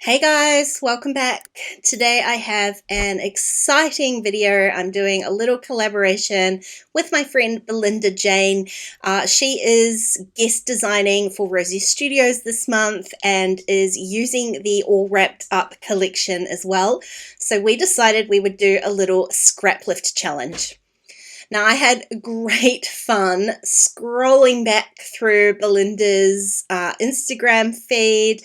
Hey guys, welcome back. Today I have an exciting video. I'm doing a little collaboration with my friend Belinda Jane. She is guest designing for Rosie Studios this month and is using the All Wrapped Up collection as well. So we decided we would do a little Scraplift challenge. Now, I had great fun scrolling back through Belinda's Instagram feed,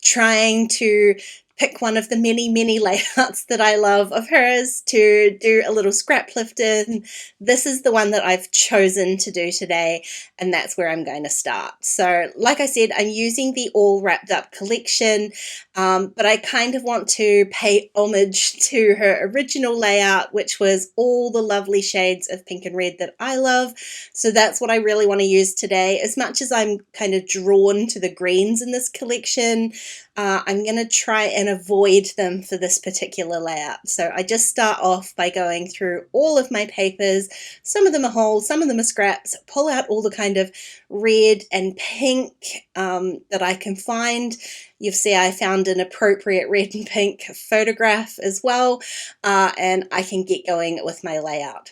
trying to pick one of the many layouts that I love of hers to do a little Scraplift in. This is the one that I've chosen to do today, and that's where I'm going to start. So like I said, I'm using the All Wrapped Up collection, but I kind of want to pay homage to her original layout, which was all the lovely shades of pink and red that I love. So that's what I really want to use today. As much as I'm kind of drawn to the greens in this collection, I'm going to try and avoid them for this particular layout. So I just start off by going through all of my papers. Some of them are whole, some of them are scraps, pull out all the kind of red and pink that I can find. You'll see I found an appropriate red and pink photograph as well, and I can get going with my layout.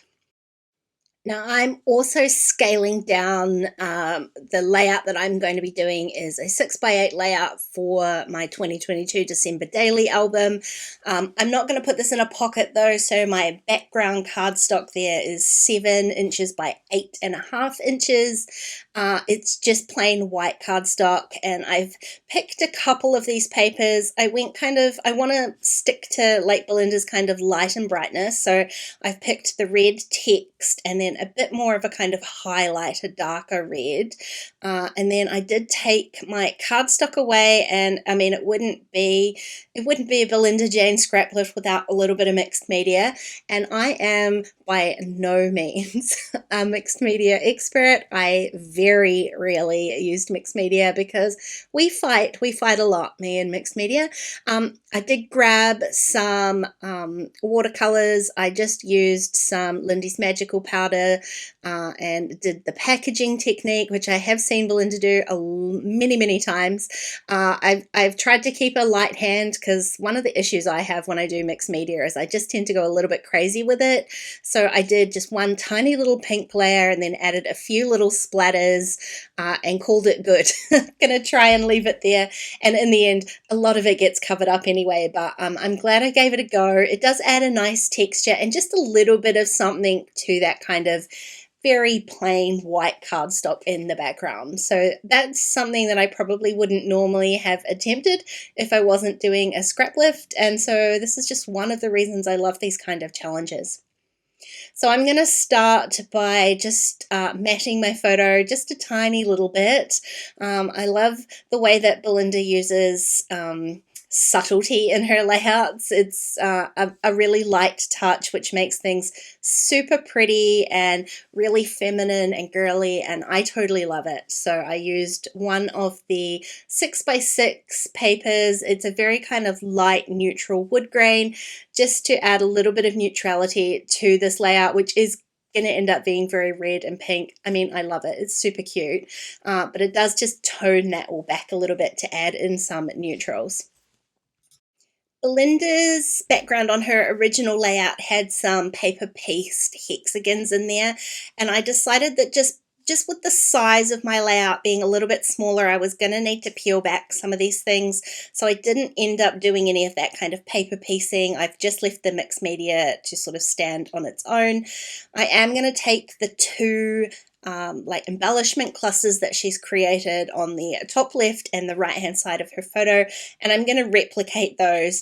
Now I'm also scaling down the layout that I'm going to be doing is a 6x8 layout for my 2022 December daily album. I'm not going to put this in a pocket though, so my background cardstock there is 7 inches by 8.5 inches. It's just plain white cardstock, and I've picked a couple of these papers. I want to stick to like Belinda's kind of light and brightness, so I've picked the red text and then a bit more of a kind of highlight, a darker red. And then I did take my cardstock away, and I mean, it wouldn't be a Belinda Jane Scraplift without a little bit of mixed media. And I am by no means a mixed media expert. I very rarely used mixed media because we fight a lot, me and mixed media. I did grab some watercolors. I just used some Lindy's Magical Powder and did the packaging technique, which I have seen Belinda do many times. I've tried to keep a light hand because one of the issues I have when I do mixed media is I just tend to go a little bit crazy with it. So I did just one tiny little pink layer and then added a few little splatters and called it good. Gonna try and leave it there, and in the end a lot of it gets covered up anyway, but I'm glad I gave it a go. It does add a nice texture and just a little bit of something to that kind of very plain white cardstock in the background. So that's something that I probably wouldn't normally have attempted if I wasn't doing a Scraplift, and so this is just one of the reasons I love these kind of challenges. So I'm going to start by just matting my photo just a tiny little bit. I love the way that Belinda uses subtlety in her layouts. It's a really light touch, which makes things super pretty and really feminine and girly, and I totally love it. So I used one of the 6x6 papers. It's a very kind of light neutral wood grain, just to add a little bit of neutrality to this layout, which is going to end up being very red and pink. I mean, I love it. It's super cute, but it does just tone that all back a little bit to add in some neutrals. Belinda's background on her original layout had some paper paste hexagons in there, and I decided that just with the size of my layout being a little bit smaller, I was going to need to peel back some of these things, so I didn't end up doing any of that kind of paper piecing. I've just left the mixed media to sort of stand on its own. I am going to take the two like embellishment clusters that she's created on the top left and the right hand side of her photo, and I'm going to replicate those.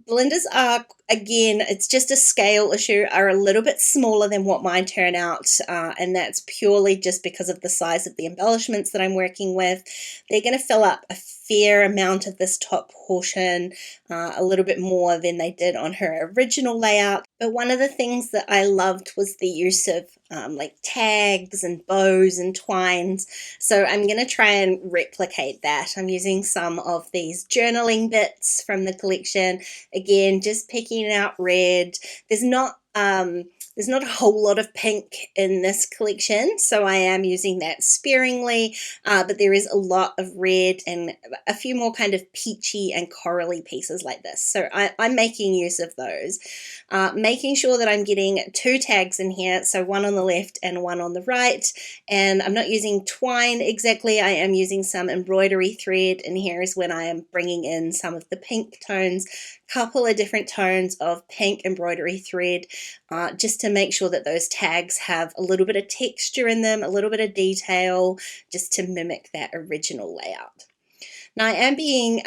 Belinda's are, again, it's just a scale issue, are a little bit smaller than what mine turn out, and that's purely just because of the size of the embellishments that I'm working with. They're going to fill up a fair amount of this top portion, a little bit more than they did on her original layout. But one of the things that I loved was the use of like tags and bows and twines. So I'm going to try and replicate that. I'm using some of these journaling bits from the collection. Again, just picking out red. There's There's not a whole lot of pink in this collection, so I am using that sparingly, but there is a lot of red and a few more kind of peachy and corally pieces like this. So I'm making use of those. Making sure that I'm getting 2 tags in here, so one on the left and one on the right, and I'm not using twine exactly, I am using some embroidery thread, and here is when I am bringing in some of the pink tones, couple of different tones of pink embroidery thread, just to make sure that those tags have a little bit of texture in them, a little bit of detail, just to mimic that original layout. Now I am being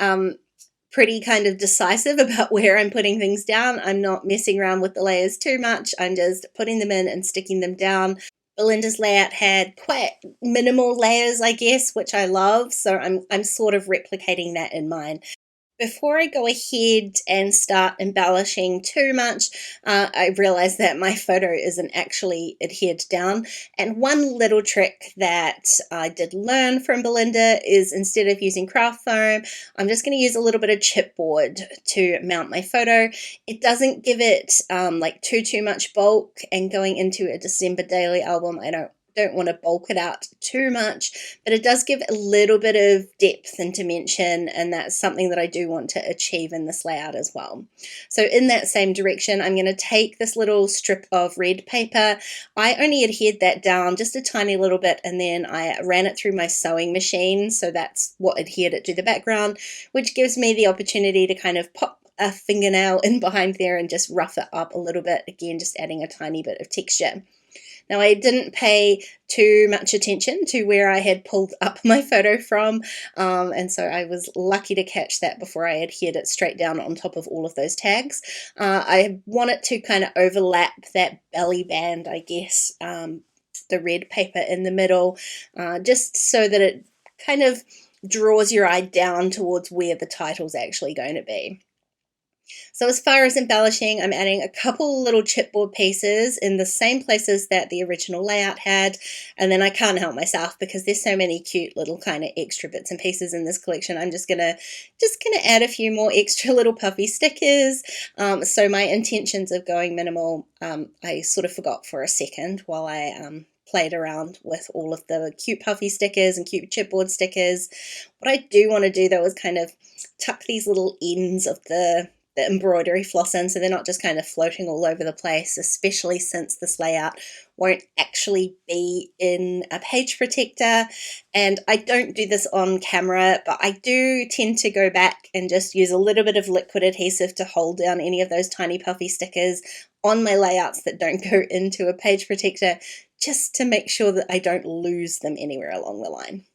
pretty kind of decisive about where I'm putting things down. I'm not messing around with the layers too much. I'm just putting them in and sticking them down. Belinda's layout had quite minimal layers, I guess, which I love, so I'm sort of replicating that in mine. Before I go ahead and start embellishing too much, I realize that my photo isn't actually adhered down. And one little trick that I did learn from Belinda is, instead of using craft foam, I'm just going to use a little bit of chipboard to mount my photo. It doesn't give it like too much bulk, and going into a December daily album, I don't want to bulk it out too much, but it does give a little bit of depth and dimension, and that's something that I do want to achieve in this layout as well. So in that same direction, I'm going to take this little strip of red paper. I only adhered that down just a tiny little bit, and then I ran it through my sewing machine, so that's what adhered it to the background, which gives me the opportunity to kind of pop a fingernail in behind there and just rough it up a little bit, again just adding a tiny bit of texture. Now, I didn't pay too much attention to where I had pulled up my photo from, and so I was lucky to catch that before I adhered it straight down on top of all of those tags. I want it to kind of overlap that belly band, I guess, the red paper in the middle, just so that it kind of draws your eye down towards where the title's actually going to be. So as far as embellishing, I'm adding a couple little chipboard pieces in the same places that the original layout had, and then I can't help myself because there's so many cute little kind of extra bits and pieces in this collection. I'm just gonna add a few more extra little puffy stickers. So my intentions of going minimal, I sort of forgot for a second while I played around with all of the cute puffy stickers and cute chipboard stickers. What I do want to do though is kind of tuck these little ends of the embroidery floss in, so they're not just kind of floating all over the place, especially since this layout won't actually be in a page protector. And I don't do this on camera, but I do tend to go back and just use a little bit of liquid adhesive to hold down any of those tiny puffy stickers on my layouts that don't go into a page protector, just to make sure that I don't lose them anywhere along the line.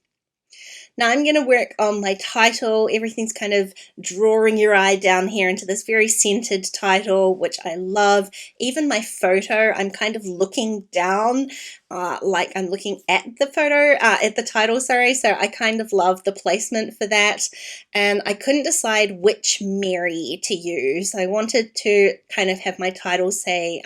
Now I'm going to work on my title. Everything's kind of drawing your eye down here into this very centered title, which I love. Even my photo, I'm kind of looking down, like I'm looking at the photo, at the title, sorry. So I kind of love the placement for that. And I couldn't decide which Mary to use. I wanted to kind of have my title say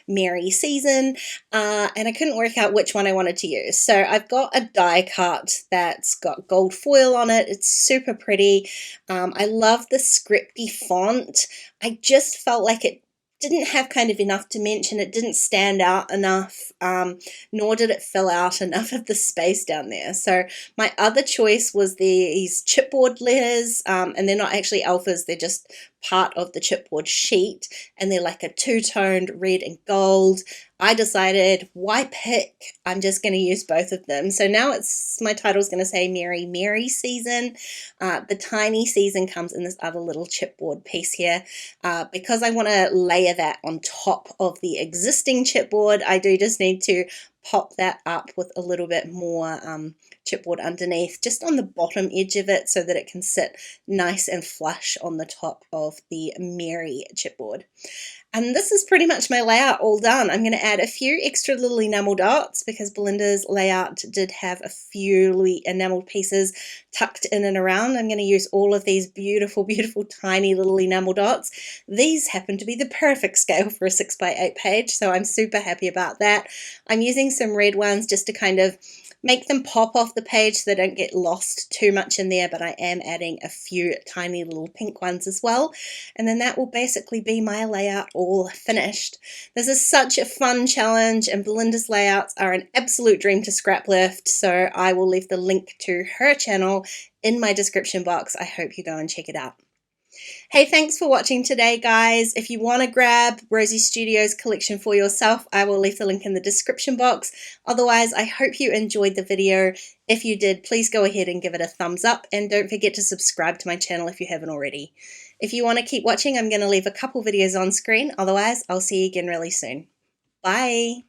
Mary Season, and I couldn't work out which one I wanted to use. So I've got a die cut that's got gold foil on it. It's super pretty. I love the scripty font. I just felt like it didn't have kind of enough dimension. It didn't stand out enough, nor did it fill out enough of the space down there. So my other choice was these chipboard letters, and they're not actually alphas, they're just part of the chipboard sheet, and they're like a two-toned red and gold. I decided, why pick? I'm just going to use both of them. So now my title's going to say Mary Season. The tiny season comes in this other little chipboard piece here. Because I want to layer that on top of the existing chipboard, I do just need to pop that up with a little bit more chipboard underneath, just on the bottom edge of it, so that it can sit nice and flush on the top of the Mary chipboard. And this is pretty much my layout all done. I'm going to add a few extra little enamel dots because Belinda's layout did have a few little enameled pieces tucked in and around. I'm going to use all of these beautiful, beautiful tiny little enamel dots. These happen to be the perfect scale for a 6x8 page, so I'm super happy about that. I'm using some red ones just to kind of make them pop off the page so they don't get lost too much in there, but I am adding a few tiny little pink ones as well. And then that will basically be my layout all finished. This is such a fun challenge, and Belinda's layouts are an absolute dream to Scraplift, so I will leave the link to her channel in my description box. I hope you go and check it out. Hey, thanks for watching today, guys. If you want to grab Rosie Studios collection for yourself, I will leave the link in the description box. Otherwise, I hope you enjoyed the video. If you did, please go ahead and give it a thumbs up, and don't forget to subscribe to my channel if you haven't already. If you want to keep watching, I'm going to leave a couple videos on screen. Otherwise, I'll see you again really soon. Bye.